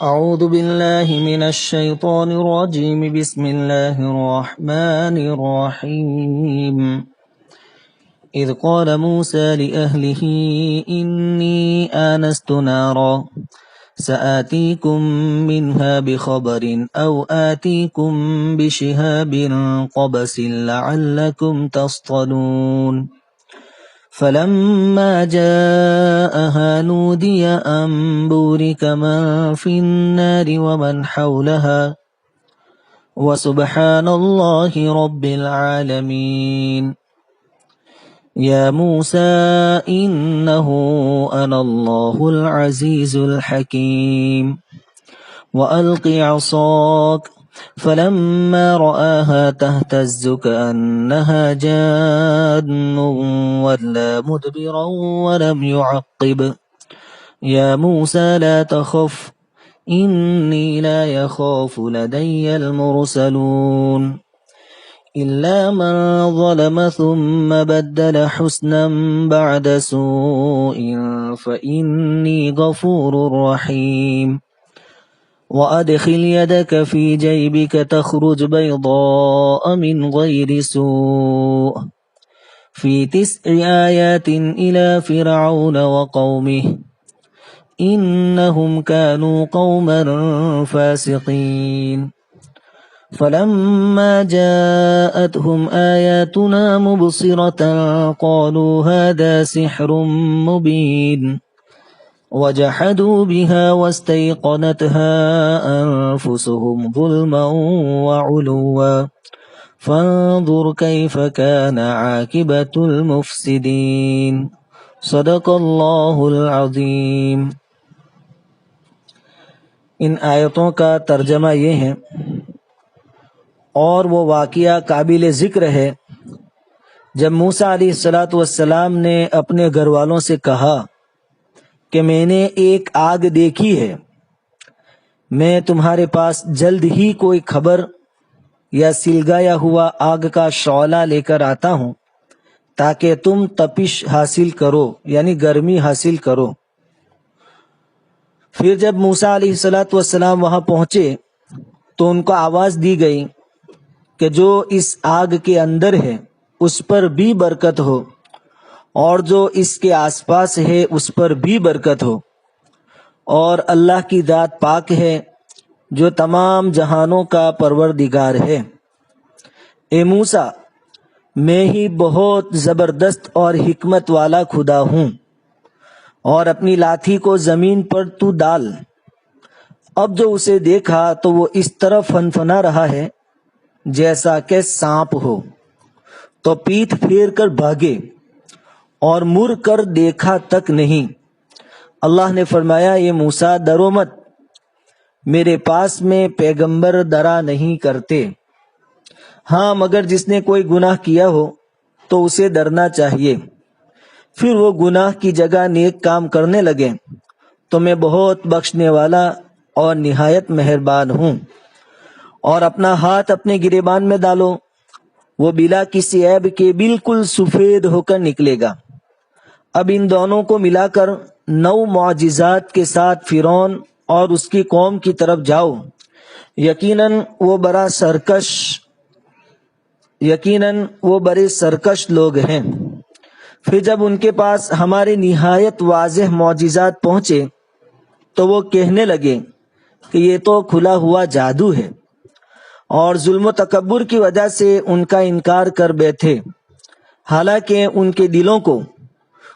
أعوذ بالله من الشيطان الرجيم بسم الله الرحمن الرحيم إذ قال موسى لأهله إني آنست نارا سآتيكم منها بخبر أو آتيكم بشهاب قبس لعلكم تصطلون فلما جاءها نودي أن بورك من في النار ومن حولها وسبحان الله رب العالمين يا موسى إنه أنا الله العزيز الحكيم وألق عصاك فلما رآها تهتز كأنها جان ولا مدبرا ولم يعقب يا موسى لا تخف إني لا يخاف لدي المرسلون إلا من ظلم ثم بدل حسنا بعد سوء فإني غفور رحيم وأدخل يدك في جيبك تخرج بيضاء من غير سوء في 9 آيات إلى فرعون وقومه إنهم كانوا قوما فاسقين فلما جاءتهم آياتنا مبصرة قالوا هذا سحر مبين وجحدوا بها واستيقنتها أنفسهم ظلما وعلوا فانظر كيف كان عاقبة المفسدين صدق اللہ العظیم۔ ان آیتوں کا ترجمہ یہ ہے، اور وہ واقعہ قابل ذکر ہے جب موسیٰ علیہ السلام نے اپنے گھر والوں سے کہا کہ میں نے ایک آگ دیکھی ہے، میں تمہارے پاس جلد ہی کوئی خبر یا سلگایا ہوا آگ کا شعلہ لے کر آتا ہوں تاکہ تم تپش حاصل کرو، یعنی گرمی حاصل کرو۔ پھر جب موسیٰ علیہ السلام وہاں پہنچے تو ان کو آواز دی گئی کہ جو اس آگ کے اندر ہے اس پر بھی برکت ہو، اور جو اس کے آس پاس ہے اس پر بھی برکت ہو، اور اللہ کی ذات پاک ہے جو تمام جہانوں کا پروردگار ہے۔ اے موسیٰ، میں ہی بہت زبردست اور حکمت والا خدا ہوں، اور اپنی لاٹھی کو زمین پر تو ڈال۔ اب جو اسے دیکھا تو وہ اس طرح فنفنا رہا ہے جیسا کہ سانپ ہو، تو پیٹھ پھیر کر بھاگے اور مڑ کر دیکھا تک نہیں۔ اللہ نے فرمایا، یہ موسیٰ ڈرو مت، میرے پاس میں پیغمبر ڈرا نہیں کرتے، ہاں مگر جس نے کوئی گناہ کیا ہو تو اسے ڈرنا چاہیے۔ پھر وہ گناہ کی جگہ نیک کام کرنے لگے تو میں بہت بخشنے والا اور نہایت مہربان ہوں۔ اور اپنا ہاتھ اپنے گریبان میں ڈالو، وہ بلا کسی عیب کے بالکل سفید ہو کر نکلے گا۔ اب ان دونوں کو ملا کر 9 معجزات کے ساتھ فرعون اور اس کی قوم کی طرف جاؤ، یقیناً وہ بڑے سرکش لوگ ہیں۔ پھر جب ان کے پاس ہمارے نہایت واضح معجزات پہنچے تو وہ کہنے لگے کہ یہ تو کھلا ہوا جادو ہے، اور ظلم و تکبر کی وجہ سے ان کا انکار کر بیٹھے، حالانکہ ان کے دلوں کو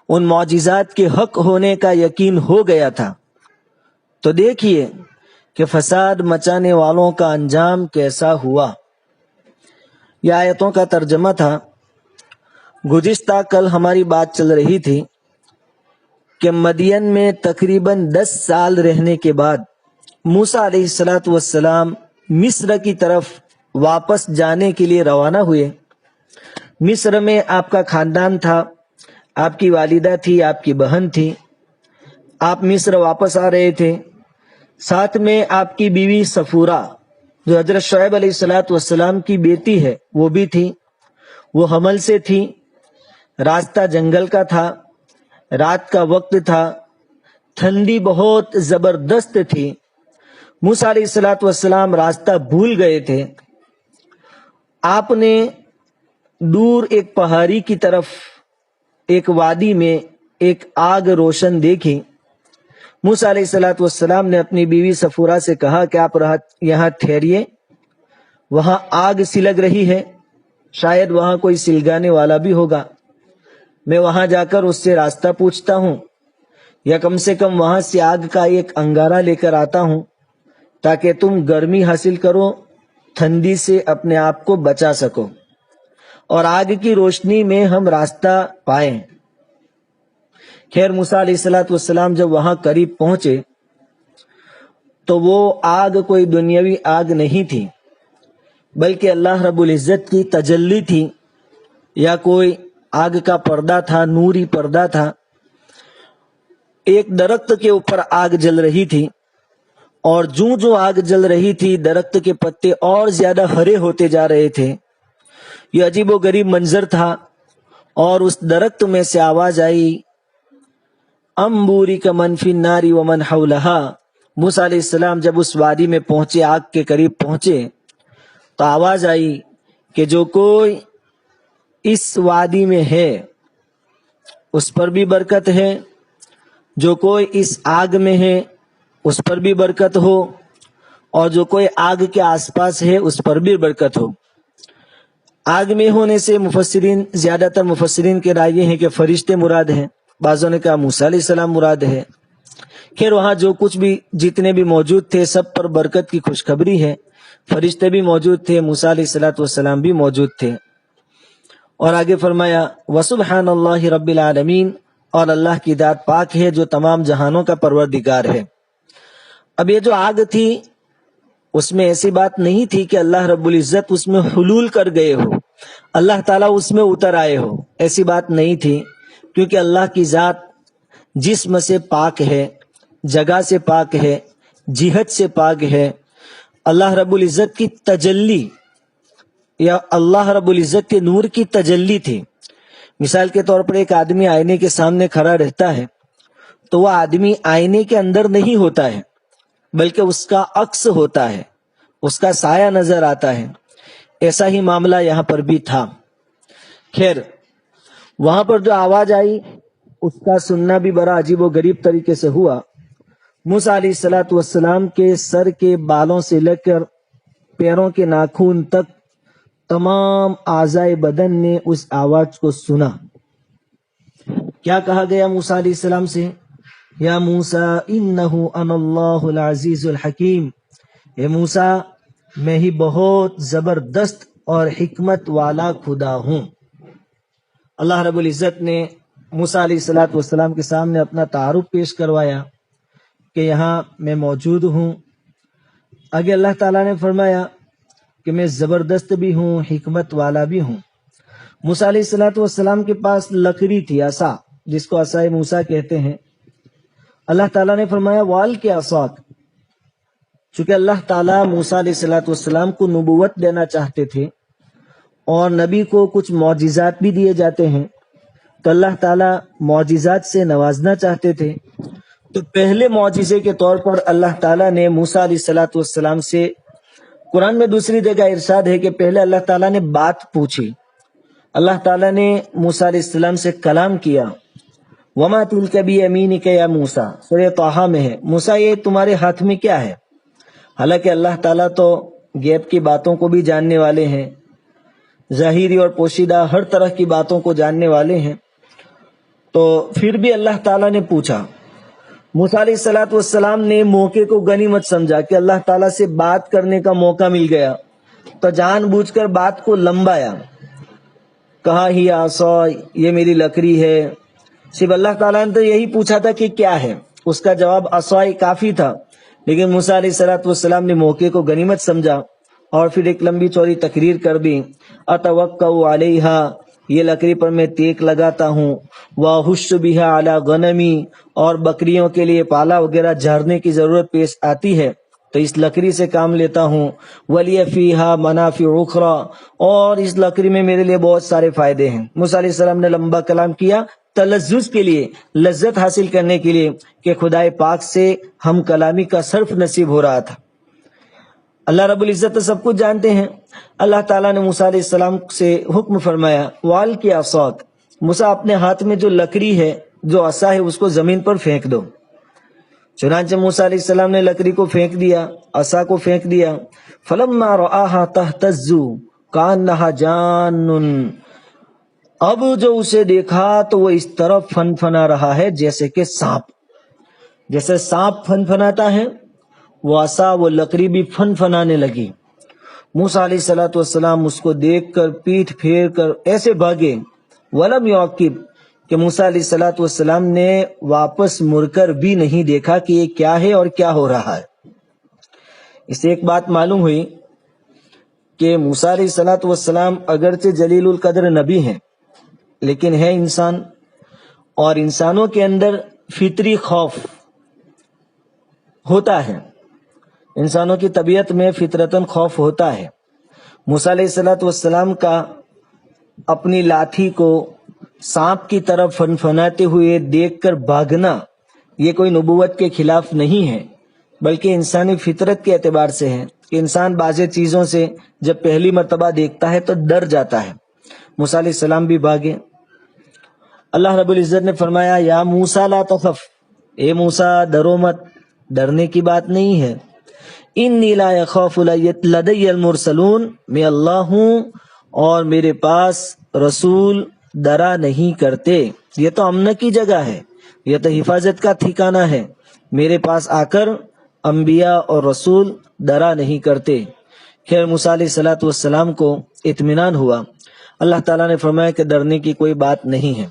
ان معجزات کے حق ہونے کا یقین ہو گیا تھا۔ تو دیکھیے کہ فساد مچانے والوں کا انجام کیسا ہوا۔ یہ آیتوں کا ترجمہ تھا۔ گزشتہ کل ہماری بات چل رہی تھی کہ مدین میں تقریباً 10 سال رہنے کے بعد موسیٰ علیہ السلام مصر کی طرف واپس جانے کے لیے روانہ ہوئے۔ مصر میں آپ کا خاندان تھا، آپ کی والدہ تھی، آپ کی بہن تھی، آپ مصر واپس آ رہے تھے۔ ساتھ میں آپ کی بیوی صفورہ جو حضرت شعیب علیہ السلام کی بیٹی ہے وہ بھی تھی، وہ حمل سے تھی۔ راستہ جنگل کا تھا، رات کا وقت تھا، ٹھنڈی بہت زبردست تھی، موسیٰ علیہ الصلوۃ والسلام راستہ بھول گئے تھے. آپ نے دور ایک پہاڑی کی طرف ایک وادی میں ایک آگ روشن دیکھی. موسیٰ علیہ الصلوۃ والسلام نے اپنی بیوی صفورہ سے کہا کہ آپ یہاں ٹھہریے، وہاں آگ سلگ رہی ہے، شاید وہاں کوئی سلگانے والا بھی ہوگا. میں وہاں جا کر اس سے راستہ پوچھتا ہوں، یا کم سے کم وہاں سے آگ کا ایک انگارہ لے کر آتا ہوں تاکہ تم گرمی حاصل کرو، ٹھنڈی سے اپنے آپ کو بچا سکو اور آگ کی روشنی میں ہم راستہ پائیں. خیر موسیٰ علیہ الصلوۃ والسلام جب وہاں قریب پہنچے تو وہ آگ کوئی دنیاوی آگ نہیں تھی، بلکہ اللہ رب العزت کی تجلی تھی، یا کوئی آگ کا پردہ تھا، نوری پردہ تھا. ایک درخت کے اوپر آگ جل رہی تھی، اور جو آگ جل رہی تھی درخت کے پتے اور زیادہ ہرے ہوتے جا رہے تھے. یہ عجیب و غریب منظر تھا. اور اس درخت میں سے آواز آئی، انبورک من فی النار ومن حولہا. موسیٰ علیہ السلام جب اس وادی میں پہنچے، آگ کے قریب پہنچے، تو آواز آئی کہ جو کوئی اس وادی میں ہے اس پر بھی برکت ہے، جو کوئی اس آگ میں ہے اس پر بھی برکت ہو، اور جو کوئی آگ کے آس پاس ہے اس پر بھی برکت ہو. آگ میں ہونے سے زیادہ تر مفسرین کی رائے یہ ہے کہ فرشتے مراد ہیں، بعضوں نے کہا موسیٰ علیہ السلام مراد ہے. خیر وہاں جو کچھ بھی جتنے بھی موجود تھے سب پر برکت کی خوشخبری ہے. فرشتے بھی موجود تھے، موسیٰ علیہ الصلوۃ والسلام بھی موجود تھے. اور آگے فرمایا وسبحان اللہ رب العالمین، اور اللہ کی ذات پاک ہے جو تمام جہانوں کا پروردگار ہے. اب یہ جو آگ تھی اس میں ایسی بات نہیں تھی کہ اللہ رب العزت اس میں حلول کر گئے ہو، اللہ تعالیٰ اس میں اتر آئے ہو، ایسی بات نہیں تھی. کیونکہ اللہ کی ذات جسم سے پاک ہے، جگہ سے پاک ہے، جہت سے پاک ہے. اللہ رب العزت کی تجلی یا اللہ رب العزت کے نور کی تجلی تھی. مثال کے طور پر ایک آدمی آئینے کے سامنے کھڑا رہتا ہے تو وہ آدمی آئینے کے اندر نہیں ہوتا ہے، بلکہ اس کا عکس ہوتا ہے، اس کا سایہ نظر آتا ہے. ایسا ہی معاملہ یہاں پر بھی تھا. خیر وہاں پر جو آواز آئی اس کا سننا بھی بڑا عجیب و غریب طریقے سے ہوا. موسیٰ علیہ الصلوۃ والسلام کے سر کے بالوں سے لے کر پیروں کے ناخن تک تمام اعضائے بدن نے اس آواز کو سنا. کیا کہا گیا موسیٰ علیہ السلام سے؟ یا موسیٰ انہ انا اللہ العزیز الحکیم. اے موسیٰ میں ہی بہت زبردست اور حکمت والا خدا ہوں. اللہ رب العزت نے موسیٰ علیہ الصلوۃ والسلام کے سامنے اپنا تعارف پیش کروایا کہ یہاں میں موجود ہوں. آگے اللہ تعالیٰ نے فرمایا کہ میں زبردست بھی ہوں، حکمت والا بھی ہوں. موسیٰ علیہ الصلوۃ والسلام کے پاس لکڑی تھی، عصا، جس کو عصائے موسیٰ کہتے ہیں. اللہ تعالیٰ نے فرمایا وال کے عصاک. چونکہ اللہ تعالیٰ موسیٰ علیہ الصلوۃ والسلام کو نبوت دینا چاہتے تھے اور نبی کو کچھ معجزات بھی دیے جاتے ہیں، تو اللہ تعالیٰ معجزات سے نوازنا چاہتے تھے. تو پہلے معجزے کے طور پر اللہ تعالیٰ نے موسیٰ علیہ الصلوۃ والسلام سے، قرآن میں دوسری جگہ ارشاد ہے کہ پہلے اللہ تعالیٰ نے بات پوچھی. اللہ تعالیٰ نے موسیٰ علیہ السلام سے کلام کیا. وما تلک بیمینک یا موسیٰ، سورہ طٰہٰ میں ہے، موسیٰ یہ تمہارے ہاتھ میں کیا ہے؟ حالانکہ اللہ تعالیٰ تو غیب کی باتوں کو بھی جاننے والے ہیں، ظاہری اور پوشیدہ ہر طرح کی باتوں کو جاننے والے ہیں. تو پھر بھی اللہ تعالیٰ نے پوچھا. موسیٰ علیہ الصلوۃ والسلام نے موقع کو غنیمت سمجھا کہ اللہ تعالیٰ سے بات کرنے کا موقع مل گیا، تو جان بوجھ کر بات کو لمبایا. کہا ہی عصا، یہ میری لکڑی ہے. صرف اللہ تعالیٰ نے تو یہی پوچھا تھا کہ کیا ہے، اس کا جواب عصا کافی تھا. لیکن موسیٰ علیہ الصلوۃ والسلام نے موقع کو غنیمت سمجھا اور پھر ایک لمبی چوڑی تقریر کر دی. اتوکأ علیہا، یہ لکڑی پر میں تیک لگاتا ہوں. واحش بہا علی غنمی، اور بکریوں کے لیے پالا وغیرہ جھاڑنے کی ضرورت پیش آتی ہے تو اس لکڑی سے کام لیتا ہوں. ولی فیہا منافع اخری، اور اس لکڑی میں میرے لیے بہت سارے فائدے ہیں. موسیٰ علیہ السلام نے لمبا کلام کیا تلذذ کے لیے، لذت حاصل کرنے کے لیے کہ خدائے پاک سے ہم کلامی کا صرف نصیب ہو رہا تھا. اللہ رب العزت تو سب کچھ جانتے ہیں. اللہ تعالیٰ نے موسیٰ علیہ السلام سے حکم فرمایا وال کی عصاک، موسیٰ اپنے ہاتھ میں جو لکڑی ہے، جو عصا ہے، اس کو زمین پر پھینک دو. چنانچہ موسیٰ علیہ السلام نے لکڑی کو پھینک دیا، عصا کو پھینک دیا. فلما رآہا تہتز کانہا جان، اب جو اسے دیکھا تو وہ اس طرح فن فنا رہا ہے جیسے کہ سانپ. جیسے سانپ فن فناتا ہے، وہ عصا، وہ لکڑی بھی فن فنانے لگی. موسیٰ علیہ السلام اس کو دیکھ کر پیٹھ پھیر کر ایسے بھاگے. ولم یعقب، کہ موسیٰ علیہ السلام نے واپس مڑ کر بھی نہیں دیکھا کہ یہ کیا ہے اور کیا ہو رہا ہے. اس سے ایک بات معلوم ہوئی کہ موسیٰ علیہ السلام اگرچہ جلیل القدر نبی ہیں، لیکن ہے انسان، اور انسانوں کے اندر فطری خوف ہوتا ہے. انسانوں کی طبیعت میں فطرتاً خوف ہوتا ہے. موسیٰ علیہ السلام کا اپنی لاٹھی کو سانپ کی طرف فنفناتے ہوئے دیکھ کر بھاگنا یہ کوئی نبوت کے خلاف نہیں ہے، بلکہ انسانی فطرت کے اعتبار سے ہے کہ انسان بعض چیزوں سے جب پہلی مرتبہ دیکھتا ہے تو ڈر جاتا ہے. موسیٰ علیہ السلام بھی بھاگے. اللہ رب العزت نے فرمایا یا موسیٰ لا تخف، اے موسیٰ ڈرو مت، ڈرنے کی بات نہیں ہے. انی لا یخاف لدی المرسلون، میں اللہ ہوں اور میرے پاس رسول ڈرا نہیں کرتے. یہ تو امن کی جگہ ہے، یہ تو حفاظت کا ٹھکانہ ہے. میرے پاس آ کر انبیاء اور رسول ڈرا نہیں کرتے. خیر موسیٰ علیہ السلام کو اطمینان ہوا. اللہ تعالیٰ نے فرمایا کہ ڈرنے کی کوئی بات نہیں ہے.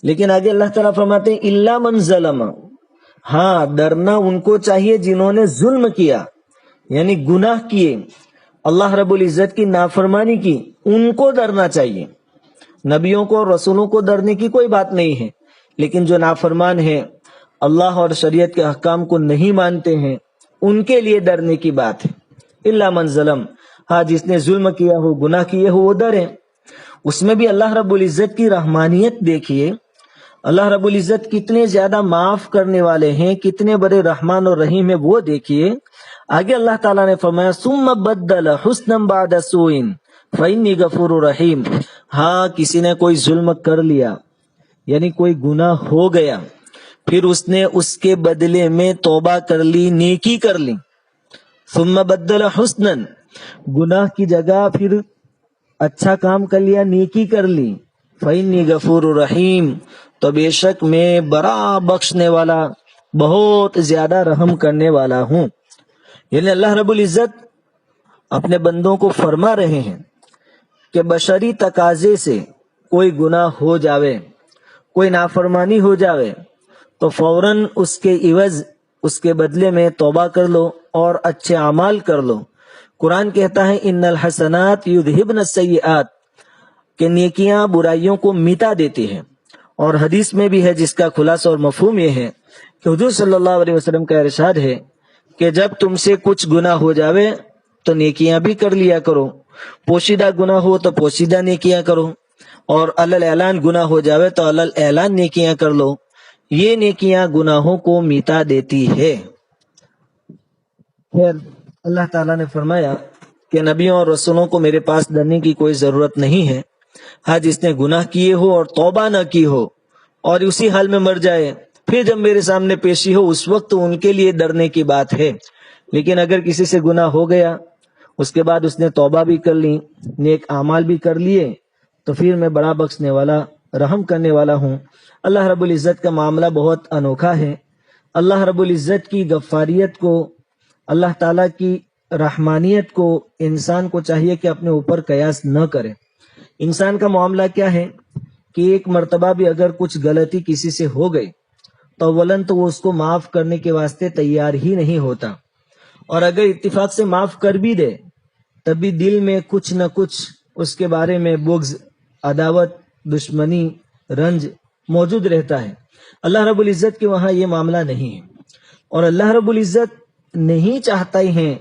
لیکن آگے اللہ تعالیٰ فرماتے ہیں الا من ظلم، ہاں ڈرنا ان کو چاہیے جنہوں نے ظلم کیا، یعنی گناہ کیے، اللہ رب العزت کی نافرمانی کی، ان کو ڈرنا چاہیے. نبیوں کو اور رسولوں کو ڈرنے کی کوئی بات نہیں ہے، لیکن جو نافرمان ہیں، اللہ اور شریعت کے احکام کو نہیں مانتے ہیں، ان کے لیے ڈرنے کی بات ہے. الا من ظلم، ہاں جس نے ظلم کیا ہو، گناہ کیے ہو، وہ ڈرے. اس میں بھی اللہ رب العزت کی رحمانیت دیکھیے. اللہ رب العزت کتنے زیادہ معاف کرنے والے ہیں، کتنے بڑے رحمان اور رحیم ہیں، وہ دیکھیے. آگے اللہ تعالیٰ نے فرمایا ثم بدل حسنا بعد سوء فإنی غفور رحیم. ہاں کسی نے کوئی ظلم کر لیا، یعنی کوئی گناہ ہو گیا، پھر اس نے اس کے بدلے میں توبہ کر لی، نیکی کر لی. ثم بدل حسنا، گناہ کی جگہ پھر اچھا کام کر لیا، نیکی کر لی. فإنی غفور رحیم، تو بے شک میں بڑا بخشنے والا، بہت زیادہ رحم کرنے والا ہوں. یعنی اللہ رب العزت اپنے بندوں کو فرما رہے ہیں کہ بشری تقاضے سے کوئی گناہ ہو جاوے، کوئی نافرمانی ہو جاوے، تو فوراً اس کے عوض، اس کے بدلے میں توبہ کر لو اور اچھے اعمال کر لو. قرآن کہتا ہے ان الحسنات یذہبن السیئات، کہ نیکیاں برائیوں کو مٹا دیتی ہیں. اور حدیث میں بھی ہے جس کا خلاصہ اور مفہوم یہ ہے کہ حضور صلی اللہ علیہ وسلم کا ارشاد ہے کہ جب تم سے کچھ گناہ ہو جاوے تو نیکیاں بھی کر لیا کرو. پوشیدہ گناہ ہو تو پوشیدہ نیکیاں کرو، اور علل اعلان گناہ ہو جاوے تو علل اعلان نیکیاں کر لو. یہ نیکیاں گناہوں کو مٹا دیتی ہے. خیر اللہ تعالیٰ نے فرمایا کہ نبیوں اور رسولوں کو میرے پاس ڈرنے کی کوئی ضرورت نہیں ہے. ہاں جس نے گناہ کیے ہو اور توبہ نہ کی ہو اور اسی حال میں مر جائے، پھر جب میرے سامنے پیشی ہو اس وقت ان کے لیے ڈرنے کی بات ہے. لیکن اگر کسی سے گناہ ہو گیا، اس کے بعد اس نے توبہ بھی کر لی، نیک اعمال بھی کر لیے، تو پھر میں بڑا بخشنے والا، رحم کرنے والا ہوں. اللہ رب العزت کا معاملہ بہت انوکھا ہے. اللہ رب العزت کی غفاریت کو، اللہ تعالیٰ کی رحمانیت کو انسان کو چاہیے کہ اپنے اوپر قیاس نہ کرے. انسان کا معاملہ کیا ہے کہ ایک مرتبہ بھی اگر کچھ غلطی کسی سے ہو گئی تو اولن تو وہ اس کو معاف کرنے کے واسطے تیار ہی نہیں ہوتا، اور اگر اتفاق سے معاف کر بھی دے تب بھی دل میں کچھ نہ کچھ اس کے بارے میں بغض، عداوت، دشمنی، رنج موجود رہتا ہے. اللہ رب العزت کے وہاں یہ معاملہ نہیں ہے، اور اللہ رب العزت نہیں چاہتا ہی ہے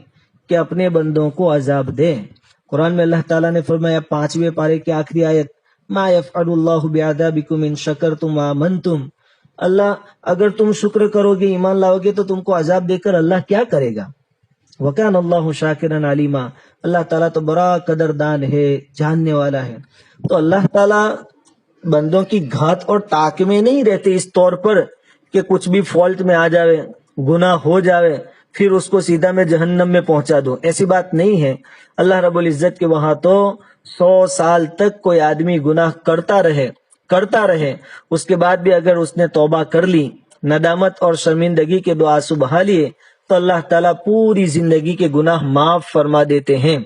کہ اپنے بندوں کو عذاب دے. قرآن میں اللہ تعالیٰ نے فرمایا 5ویں پارے کی آخری آیت ما یفعل اللہ بعذابکم ان شکرتم وآمنتم، اللہ اگر تم شکر کرو گے، ایمان لاؤ گے، تو تم کو عذاب دے کر اللہ کیا کرے گا. وکان اللہ شاکرا علیما، اللہ تعالیٰ تو بڑا قدردان ہے، جاننے والا ہے۔ تو اللہ تعالیٰ بندوں کی گھات اور ٹاک میں نہیں رہتے اس طور پر کہ کچھ بھی فالٹ میں آ جاوے، گناہ ہو جاوے، پھر اس کو سیدھا میں جہنم میں پہنچا دو، ایسی بات نہیں ہے۔ اللہ رب العزت کے وہاں تو 100 سال تک کوئی آدمی گناہ کرتا رہے، اس کے بعد بھی اگر اس نے توبہ کر لی، ندامت اور شرمندگی کے 2 آنسو بہا لیے، تو اللہ تعالیٰ پوری زندگی کے گناہ معاف فرما دیتے ہیں۔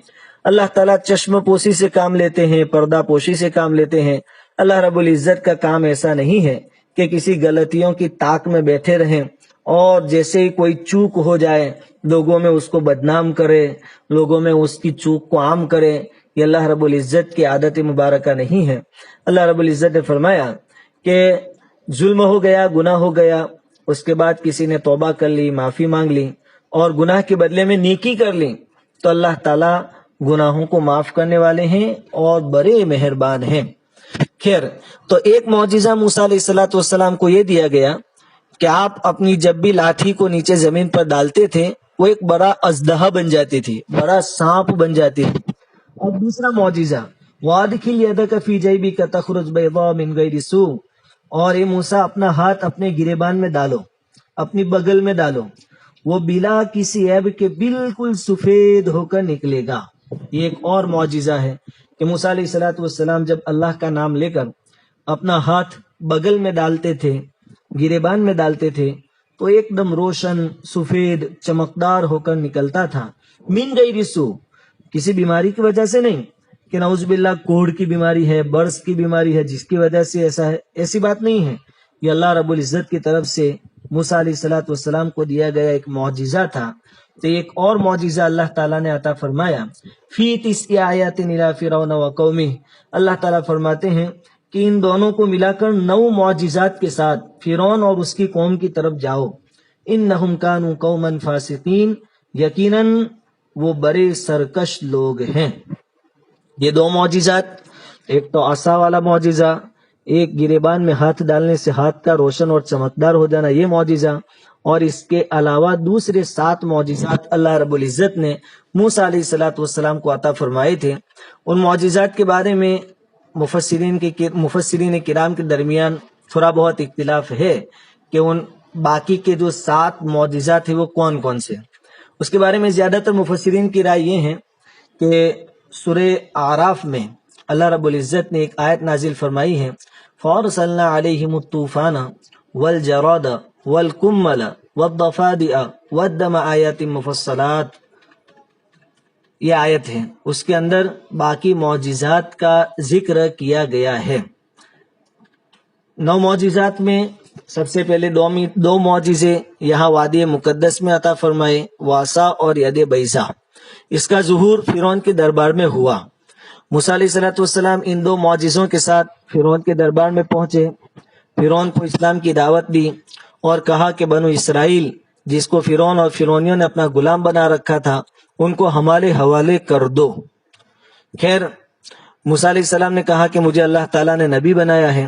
اللہ تعالیٰ چشم پوشی سے کام لیتے ہیں، پردہ پوشی سے کام لیتے ہیں۔ اللہ رب العزت کا کام ایسا نہیں ہے کہ کسی غلطیوں کی تاک میں بیٹھے رہیں اور جیسے ہی کوئی چوک ہو جائے لوگوں میں اس کو بدنام کرے، لوگوں میں اس کی چوک کو عام کرے۔ یہ اللہ رب العزت کی عادت مبارکہ نہیں ہے۔ اللہ رب العزت نے فرمایا کہ ظلم ہو گیا، گناہ ہو گیا، اس کے بعد کسی نے توبہ کر لی، معافی مانگ لی اور گناہ کے بدلے میں نیکی کر لی، تو اللہ تعالیٰ گناہوں کو معاف کرنے والے ہیں اور بڑے مہربان ہیں۔ خیر، تو ایک معجزہ موسیٰ علیہ السلام کو یہ دیا گیا کہ آپ اپنی جب بھی لاٹھی کو نیچے زمین پر ڈالتے تھے وہ ایک بڑا اژدہا بن جاتی تھی، بڑا سانپ بن جاتی تھی۔ اور دوسرا معجزہ وَأَدْخِلْ يَدَكَ فِي جَيْبِكَ تَخْرُجْ بَيْضَاءَ مِنْ غَيْرِ سُوءٍ، اور اے موسیٰ اپنا ہاتھ اپنے گریبان میں ڈالو، اپنی بغل میں ڈالو، وہ بلا کسی عیب کے بالکل سفید ہو کر نکلے گا۔ یہ ایک اور معجزہ ہے کہ موسیٰ علیہ السلام جب اللہ کا نام لے کر اپنا ہاتھ بغل میں ڈالتے تھے، گریبان میں ڈالتے تھے، تو ایک دم روشن سفید چمکدار ہو کر نکلتا تھا۔ من غیر سوء، کسی بیماری کی وجہ سے نہیں کہ نعوذ باللہ کوڑ کی بیماری ہے، برس کی بیماری ہے جس کی وجہ سے ایسا ہے، ایسی بات نہیں ہے۔ یہ اللہ رب العزت کی طرف سے موسیٰ علیہ السلام کو دیا گیا ایک معجزہ تھا۔ تو ایک اور معجزہ اللہ تعالیٰ نے عطا فرمایا، فی 9 آیات الی فرعون و قومہ، اللہ تعالیٰ فرماتے ہیں کہ ان دونوں کو ملا کر 9 معجزات کے ساتھ فرعون اور اس کی قوم کی طرف جاؤ۔ انہم کانوا قوما فاسقین، یقیناً وہ بڑے سرکش لوگ ہیں۔ یہ 2 معجزات، ایک تو عصا والا معجزہ، ایک گریبان میں ہاتھ ڈالنے سے ہاتھ کا روشن اور چمکدار ہو جانا، یہ معجزہ، اور اس کے علاوہ دوسرے 7 معجزات اللہ رب العزت نے موسیٰ علیہ السلام کو عطا فرمائے تھے۔ ان معجزات کے بارے میں مفسرین کرام کے درمیان تھوڑا بہت اختلاف ہے کہ ان باقی کے جو 7 معجزات ہیں وہ کون کون سے۔ اس کے بارے میں زیادہ تر مفسرین کی رائے یہ ہے کہ سورہ اعراف میں اللہ رب العزت نے ایک آیت نازل فرمائی ہے، فَأَرْسَلْنَا عَلَيْهِمُ الطُّوفَانَ وَالْجَرَادَ وَالْقُمَّلَ وَالضَّفَادِعَ وَالدَّمَ آیَاتٍ مُفَصَّلَاتٍ، یہ آیت ہے، اس کے اندر باقی معجزات کا ذکر کیا گیا ہے۔ 9 معجزات میں سب سے پہلے 2 معجزے یہاں وادی مقدس میں عطا فرمائے، واسا اور ید بیضا۔ اس کا ظہور فرعون کے دربار میں ہوا۔ موسیٰ علیہ السلام ان 2 معجزوں کے ساتھ فرعون کے دربار میں پہنچے، فرعون کو اسلام کی دعوت دی اور کہا کہ بنو اسرائیل جس کو فرعون اور فرعونیوں نے اپنا غلام بنا رکھا تھا ان کو ہمارے حوالے کر دو۔ خیر، موسیٰ علیہ السلام نے کہا کہ مجھے اللہ تعالیٰ نے نبی بنایا ہے۔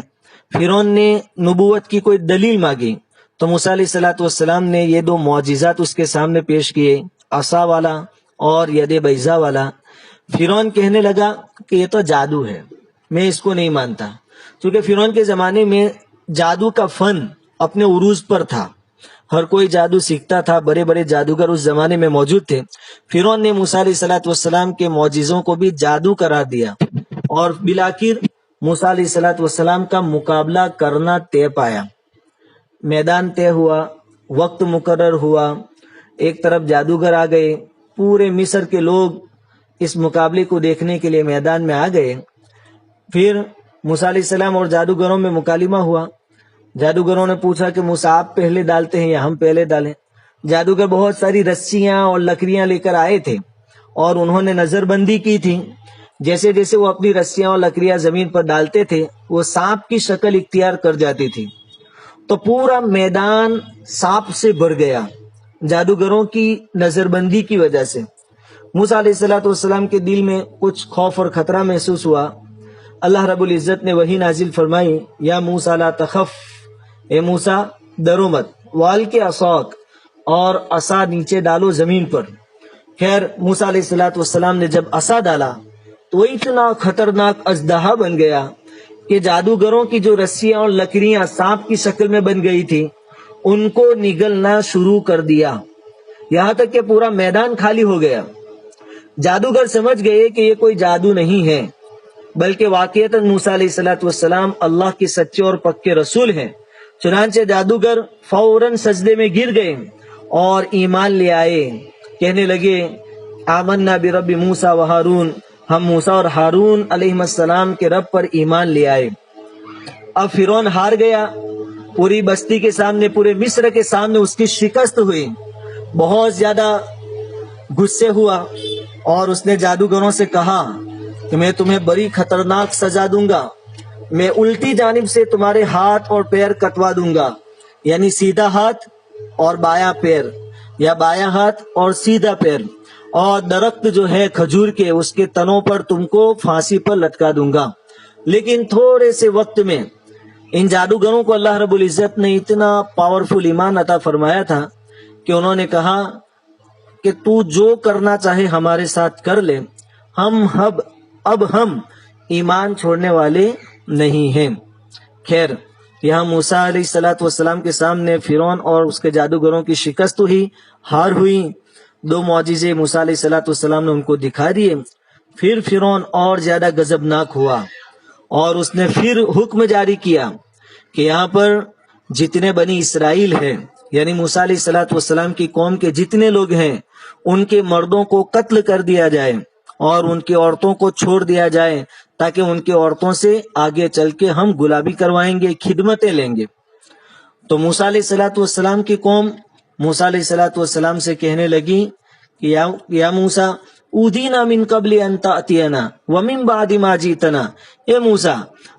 فرعون نے نبوت کی کوئی دلیل مانگی تو موسیٰ علیہ السلام نے یہ 2 معجزات اس کے سامنے پیش کیے، عصا والا اور ید بیضا والا۔ فرعون کہنے لگا کہ یہ تو جادو ہے، میں اس کو نہیں مانتا، کیونکہ فرعون کے زمانے میں جادو کا فن اپنے عروج پر تھا، ہر کوئی جادو سیکھتا تھا، بڑے بڑے جادوگر اس زمانے میں موجود تھے۔ فرعون نے موسیٰ علیہ السلام کے معجزوں کو بھی جادو قرار دیا اور بالآخر موسیٰ علیہ السلام کا مقابلہ کرنا طے پایا۔ میدان طے ہوا، وقت مقرر ہوا، ایک طرف جادوگر آ گئے، پورے مصر کے لوگ اس مقابلے کو دیکھنے کے لیے میدان میں آ گئے۔ پھر موسیٰ علیہ السلام اور جادوگروں میں مکالمہ ہوا۔ جادوگروں نے پوچھا کہ موسیٰ آپ پہلے ڈالتے ہیں یا ہم پہلے ڈالیں؟ جادوگر بہت ساری رسیاں اور لکڑیاں لے کر آئے تھے اور انہوں نے نظر بندی کی تھی۔ جیسے جیسے وہ اپنی رسیاں اور لکڑیاں زمین پر ڈالتے تھے وہ سانپ کی شکل اختیار کر جاتی تھی، تو پورا میدان سانپ سے بھر گیا جادوگروں کی نظر بندی کی وجہ سے۔ موسیٰ علیہ السلام کے دل میں کچھ خوف اور خطرہ محسوس ہوا۔ اللہ رب العزت نے وحی نازل فرمائی، یا موسیٰ لا تخف، اے موسیٰ ڈرو مت، وال کے عصاک، اور عصا نیچے ڈالو زمین پر۔ خیر موسیٰ علیہ السلام نے جب عصا ڈالا تو وہ اتنا خطرناک اژدہا بن گیا کہ جادوگروں کی جو رسیاں اور لکڑیاں سانپ کی شکل میں بن گئی تھی ان کو نگلنا شروع کر دیا، یہاں تک کہ پورا میدان خالی ہو گیا۔ جادوگر سمجھ گئے کہ یہ کوئی جادو نہیں ہے بلکہ واقعتاً موسیٰ علیہ السلام اللہ کے سچے اور پکے رسول ہیں۔ چنانچہ جادوگر فوراً سجدے میں گر گئے اور ایمان لے آئے، کہنے لگے آمنا برب موسیٰ و ہارون، ہم موسیٰ اور ہارون علیہ السلام کے رب پر ایمان لے آئے۔ اب فرعون ہار گیا، پوری بستی کے سامنے، پورے مصر کے سامنے اس کی شکست ہوئی، بہت زیادہ غصے ہوا اور اس نے جادوگروں سے کہا کہ میں تمہیں بڑی خطرناک سزا دوں گا، میں الٹی جانب سے تمہارے ہاتھ اور پیر کٹوا دوں گا، یعنی سیدھا ہاتھ اور بایاں پیر، یا بایاں ہاتھ اور سیدھا پیر، اور درخت جو ہے کھجور کے اس کے تنوں پر تم کو پھانسی پر لٹکا دوں گا۔ لیکن تھوڑے سے وقت میں ان جادوگروں کو اللہ رب العزت نے اتنا پاورفل ایمان عطا فرمایا تھا کہ انہوں نے کہا کہ تو جو کرنا چاہے ہمارے ساتھ کر لے، اب ہم ایمان چھوڑنے والے نہیں ہیں۔ خیر یہاں موسیٰ علیہ السلام کے سامنے فرعون اور اس کے جادوگروں کی شکست ہوئی، ہار ہوئی۔ دو معجزے موسیٰ علیہ السلام نے ان کو دکھا دیے۔ پھر فرعون اور زیادہ غضبناک ہوا اور اس نے پھر حکم جاری کیا کہ یہاں پر جتنے بنی اسرائیل ہیں، یعنی موسیٰ علیہ السلام کی قوم کے جتنے لوگ ہیں، ان کے مردوں کو قتل کر دیا جائے اور ان کی عورتوں کو چھوڑ دیا جائے، تاکہ ان کی عورتوں سے آگے چل کے ہم غلامی کروائیں گے، خدمتیں لیں گے۔ تو موسیٰ علیہ السلام کی قوم موسیٰ علیہ السلام سے کہنے لگی کہ یا موسیٰ اودینا من قبل ان تأتینا ومن بعد ما جئتنا، اے موسیٰ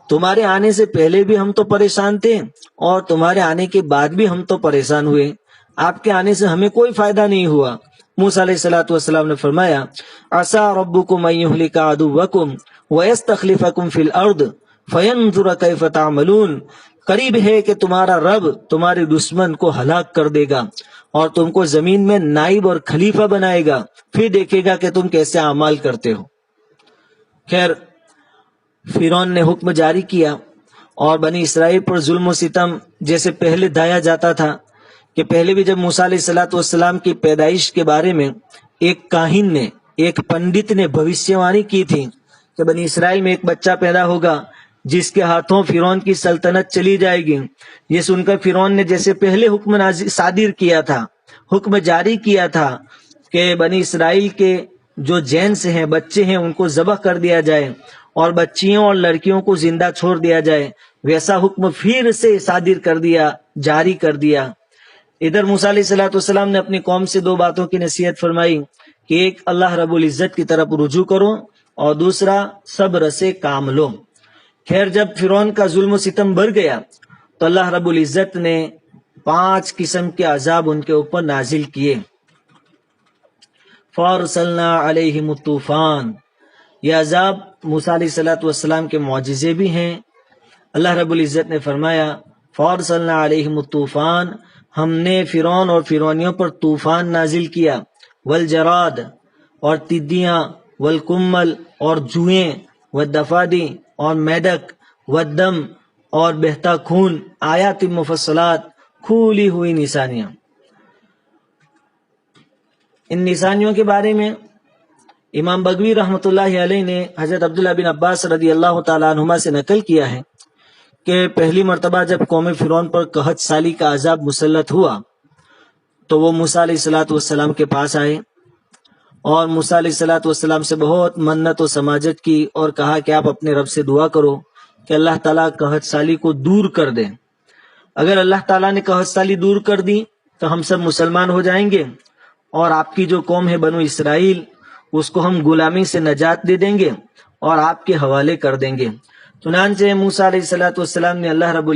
تمہارے آنے سے پہلے بھی ہم تو پریشان تھے اور تمہارے آنے کے بعد بھی ہم تو پریشان ہوئے، آپ کے آنے سے ہمیں کوئی فائدہ نہیں ہوا۔ موسیٰ علیہ السلام نے فرمایا عسیٰ ربکم ان یہلک عدوکم ویستخلفکم فی الارض فینظر کیف تعملون، قریب ہے کہ تمہارا رب تمہارے دشمن کو ہلاک کر دے گا اور تم کو زمین میں نائب اور خلیفہ بنائے گا، پھر دیکھے گا کہ تم کیسے اعمال کرتے ہو۔ خیر فرعون نے حکم جاری کیا اور بنی اسرائیل پر ظلم و ستم جیسے پہلے ڈھایا جاتا تھا کہ پہلے بھی جب موسیٰ علیہ السلام کی پیدائش کے بارے میں ایک کاہن نے، ایک پنڈت نے بھوشیوانی کی تھی کہ بنی اسرائیل میں ایک بچہ پیدا ہوگا جس کے ہاتھوں فرعون کی سلطنت چلی جائے گی۔ یہ سن کر فرعون نے جیسے پہلے حکم صادر کیا تھا، حکم جاری کیا تھا کہ بنی اسرائیل کے جو جینس ہیں، بچے ہیں، ان کو ذبح کر دیا جائے اور بچیوں اور لڑکیوں کو زندہ چھوڑ دیا جائے، ویسا حکم پھر سے صادر کر دیا، جاری کر دیا۔ ادھر موسیٰ علیہ السلام نے اپنی قوم سے دو باتوں کی نصیحت فرمائی کہ ایک اللہ رب العزت کی طرف رجوع کرو اور دوسرا صبر سے کام لو۔ خیر جب فرعون کا ظلم و ستم بڑھ گیا تو اللہ رب العزت نے 5 قسم کے عذاب ان کے اوپر نازل کیے۔ فَأَرْسَلْنَا عَلَيْهِمُ الطُّوفَانَ، یہ عذاب موسیٰ علیہ السلام کے معجزے بھی ہیں۔ اللہ رب العزت نے فرمایا فَأَرْسَلْنَا عَلَيْهِمُ الطُّوفَانَ، ہم نے فرعون اور فرعونیوں پر طوفان نازل کیا، والجراد اور تدیاں، والکمل اور جوئیں، والدفادی اور میڈک، والدم اور بہتا خون، آیات مفصلات، کھولی ہوئی نشانیاں۔ ان نشانیوں کے بارے میں امام بغوی رحمۃ اللہ علیہ نے حضرت عبداللہ بن عباس رضی اللہ تعالیٰ عنہما سے نقل کیا ہے کہ پہلی مرتبہ جب قوم فرعون پر قحط سالی کا عذاب مسلط ہوا تو وہ موسیٰ علیہ السلام کے پاس آئے اور موسیٰ علیہ السلام سے بہت منت و سماجت کی اور کہا کہ آپ اپنے رب سے دعا کرو کہ اللہ تعالیٰ قحط سالی کو دور کر دے۔ اگر اللہ تعالیٰ نے قحط سالی دور کر دی تو ہم سب مسلمان ہو جائیں گے اور آپ کی جو قوم ہے بنو اسرائیل اس کو ہم غلامی سے نجات دے دیں گے اور آپ کے حوالے کر دیں گے۔ چنانچہ موسیٰ علیہ السلام نے اللہ رب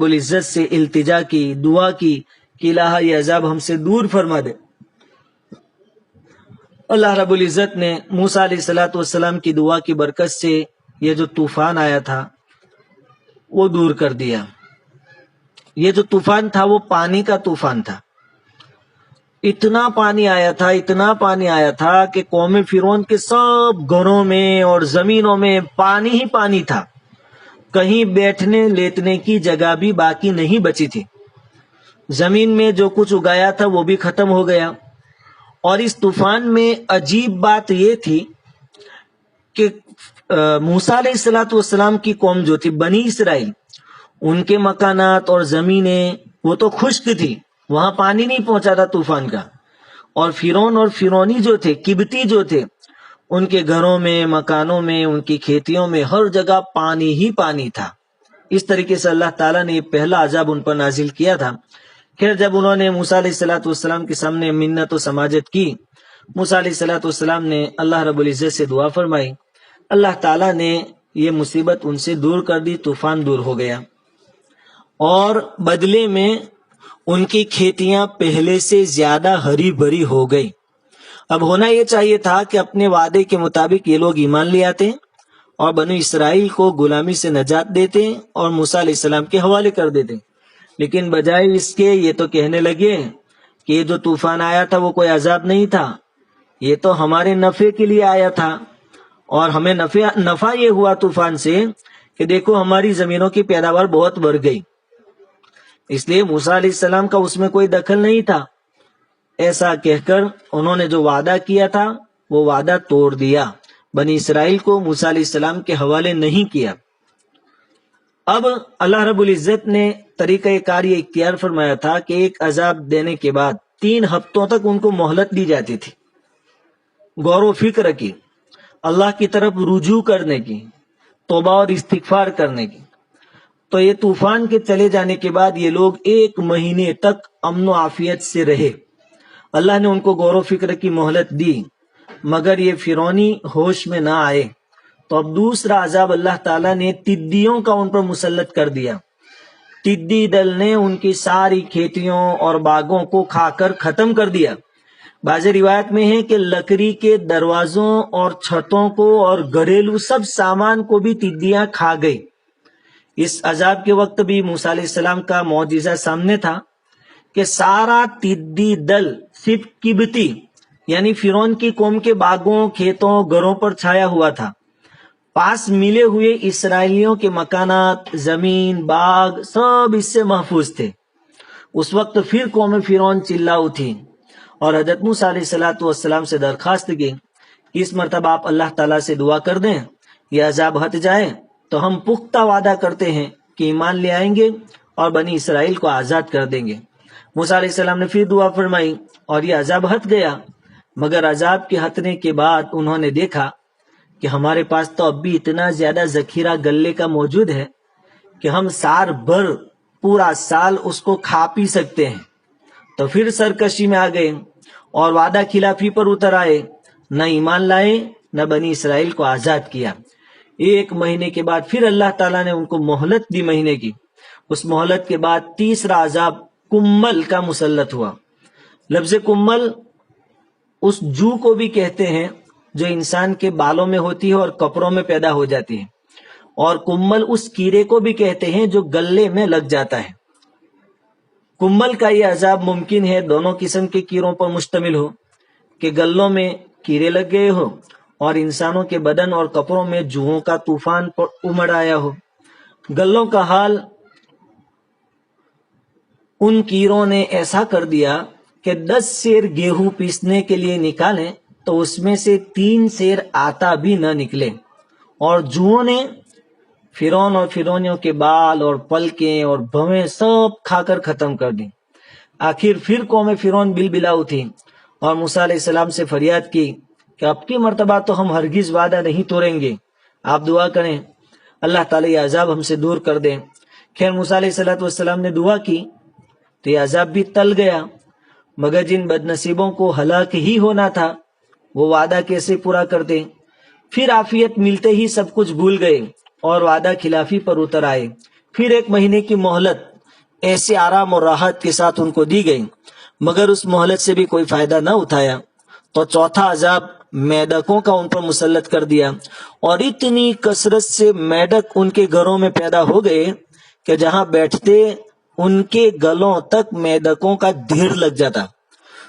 العزت سے التجا کی، دعا کی کہ الہ یہ عذاب ہم سے دور فرما دے۔ اللہ رب العزت نے موسیٰ علیہ السلام کی دعا کی برکت سے یہ جو طوفان آیا تھا وہ دور کر دیا۔ یہ جو طوفان تھا وہ پانی کا طوفان تھا۔ اتنا پانی آیا تھا کہ قوم فرعون کے سب گھروں میں اور زمینوں میں پانی ہی پانی تھا، کہیں بیٹھنے لیٹنے کی جگہ بھی باقی نہیں بچی تھی۔ زمین میں جو کچھ اگایا تھا وہ بھی ختم ہو گیا۔ اور اس طوفان میں عجیب بات یہ تھی کہ موسیٰ علیہ الصلوۃ والسلام کی قوم جو تھی بنی اسرائیل، ان کے مکانات اور زمینیں وہ تو خشک تھی، وہاں پانی نہیں پہنچا تھا طوفان کا، اور فرعون اور فرعونی جو تھے، قبطی جو تھے، ان کے گھروں میں، مکانوں میں، ان کی کھیتیوں میں ہر جگہ پانی ہی پانی تھا۔ اس طریقے سے اللہ تعالیٰ نے یہ پہلا عذاب ان پر نازل کیا تھا۔ پھر جب انہوں نے موسیٰ علیہ الصلوۃ والسلام کے سامنے منت و سماجت کی، موسیٰ علیہ الصلوۃ والسلام نے اللہ رب العزت سے دعا فرمائی، اللہ تعالیٰ نے یہ مصیبت ان سے دور کر دی، طوفان دور ہو گیا، اور بدلے میں ان کی کھیتیاں پہلے سے زیادہ ہری بھری ہو گئی۔ اب ہونا یہ چاہیے تھا کہ اپنے وعدے کے مطابق یہ لوگ ایمان لے آتے اور بنو اسرائیل کو غلامی سے نجات دیتے اور موسیٰ علیہ السلام کے حوالے کر دیتے، لیکن بجائے اس کے یہ تو کہنے لگے کہ یہ جو طوفان آیا تھا وہ کوئی عذاب نہیں تھا، یہ تو ہمارے نفع کے لیے آیا تھا، اور ہمیں نفع یہ ہوا طوفان سے کہ دیکھو ہماری زمینوں کی پیداوار بہت بڑھ گئی، اس لیے موسیٰ علیہ السلام کا اس میں کوئی دخل نہیں تھا۔ ایسا کہہ کر انہوں نے جو وعدہ کیا تھا وہ وعدہ توڑ دیا، بنی اسرائیل کو موسیٰ علیہ السلام کے حوالے نہیں کیا۔ اب اللہ رب العزت نے طریقہ کار یہ اختیار فرمایا تھا کہ ایک عذاب دینے کے بعد 3 ہفتوں تک ان کو مہلت دی جاتی تھی، غور و فکر کی، اللہ کی طرف رجوع کرنے کی، توبہ اور استغفار کرنے کی۔ تو یہ طوفان کے چلے جانے کے بعد یہ لوگ 1 مہینے تک امن و عافیت سے رہے۔ اللہ نے ان کو غور و فکر کی مہلت دی، مگر یہ فرعونی ہوش میں نہ آئے۔ تو اب دوسرا عذاب اللہ تعالیٰ نے ٹڈیوں کا ان پر مسلط کر دیا۔ ٹڈی دل نے ان کی ساری کھیتیوں اور باغوں کو کھا کر ختم کر دیا۔ بعض روایت میں ہے کہ لکڑی کے دروازوں اور چھتوں کو اور گھریلو سب سامان کو بھی ٹڈیاں کھا گئی۔ اس عذاب کے وقت بھی موسیٰ علیہ السلام کا معجزہ سامنے تھا کہ سارا ٹڈی دل صرف قبطی یعنی فرعون کی قوم کے باغوں، کھیتوں، گھروں پر چھایا ہوا تھا۔ پاس ملے ہوئے اسرائیلیوں کے مکانات، زمین، باغ سب اس سے محفوظ تھے۔ اس وقت پھر قوم فرعون چلا اٹھی اور حضرت موسیٰ علیہ السلام سے درخواست کی کہ اس مرتبہ آپ اللہ تعالیٰ سے دعا کر دیں، یہ عذاب ہٹ جائے تو ہم پختہ وعدہ کرتے ہیں کہ ایمان لے آئیں گے اور بنی اسرائیل کو آزاد کر دیں گے۔ موسیٰ علیہ السلام نے پھر دعا فرمائی اور یہ عذاب ہٹ گیا، مگر عذاب کے ہٹنے کے بعد انہوں نے دیکھا کہ ہمارے پاس تو اب بھی اتنا زیادہ ذخیرہ غلے کا موجود ہے کہ ہم سال بھر پورا سال اس کو کھا پی سکتے ہیں۔ تو پھر سرکشی میں آ گئے اور وعدہ خلافی پر اتر آئے، نہ ایمان لائے نہ بنی اسرائیل کو آزاد کیا۔ 1 مہینے کے بعد پھر اللہ تعالیٰ نے ان کو مہلت دی مہینے کی۔ اس مہلت کے بعد تیسرا عذاب کمل کا مسلط ہوا۔ لفظ کمل اس جو کو بھی کہتے ہیں جو انسان کے بالوں میں ہوتی ہے اور کپڑوں میں پیدا ہو جاتی ہے، اور کمل اس کیڑے کو بھی کہتے ہیں جو گلے میں لگ جاتا ہے۔ کمل کا یہ عذاب ممکن ہے دونوں قسم کے کیڑوں پر مشتمل ہو، کہ گلوں میں کیڑے لگ گئے ہو اور انسانوں کے بدن اور کپڑوں میں جوؤں کا طوفان امڑ آیا ہو۔ گلوں کا حال ان کیڑوں نے ایسا کر دیا کہ 10 سیر گیہوں پیسنے کے لیے نکالیں تو اس میں سے 3 سیر آٹا بھی نہ نکلے، اور جوؤں نے فرعون اور فرعونیوں کے بال اور پلکیں اور بھویں سب کھا کر ختم کر دی۔ آخر پھر قوم فرعون بلبلا اٹھی اور موسیٰ علیہ السلام سے فریاد کی کہ اب کی مرتبہ تو ہم ہرگز وعدہ نہیں توڑیں گے، آپ دعا کریں اللہ تعالیٰ یہ عذاب ہم سے دور کر دیں۔ خیر موسیٰ علیہ السلام نے دعا کی تو یہ عذاب بھی ٹل گیا، مگر جن بد نصیبوں کو ہلاک ہی ہونا تھا وہ وعدہ کیسے پورا کرتے؟ پھر عافیت ملتے ہی سب کچھ بھول گئے اور وعدہ خلافی پر اتر آئے۔ پھر 1 مہینے کی مہلت ایسے آرام اور راحت کے ساتھ ان کو دی گئی، مگر اس مہلت سے بھی کوئی فائدہ نہ اٹھایا۔ تو چوتھا عذاب میڈکوں کا ان پر مسلط کر دیا، اور اتنی کثرت سے میڈک ان کے گھروں میں پیدا ہو گئے کہ جہاں بیٹھتے ان کے گلوں تک میڈکوں کا ڈھیر لگ جاتا۔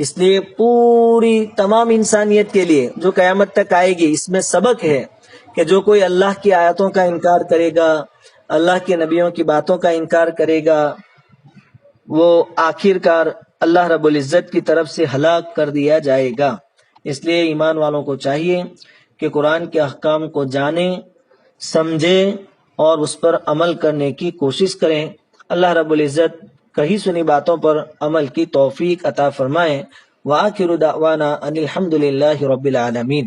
اس لیے پوری تمام انسانیت کے لیے جو قیامت تک آئے گی، اس میں سبق ہے کہ جو کوئی اللہ کی آیتوں کا انکار کرے گا، اللہ کے نبیوں کی باتوں کا انکار کرے گا، وہ آخر کار اللہ رب العزت کی طرف سے ہلاک کر دیا جائے گا۔ اس لیے ایمان والوں کو چاہیے کہ قرآن کے احکام کو جانیں، سمجھیں اور اس پر عمل کرنے کی کوشش کریں۔ اللہ رب العزت کہی سنی باتوں پر عمل کی توفیق عطا فرمائے۔ وآخر دعوانا ان الحمد للہ رب العالمین۔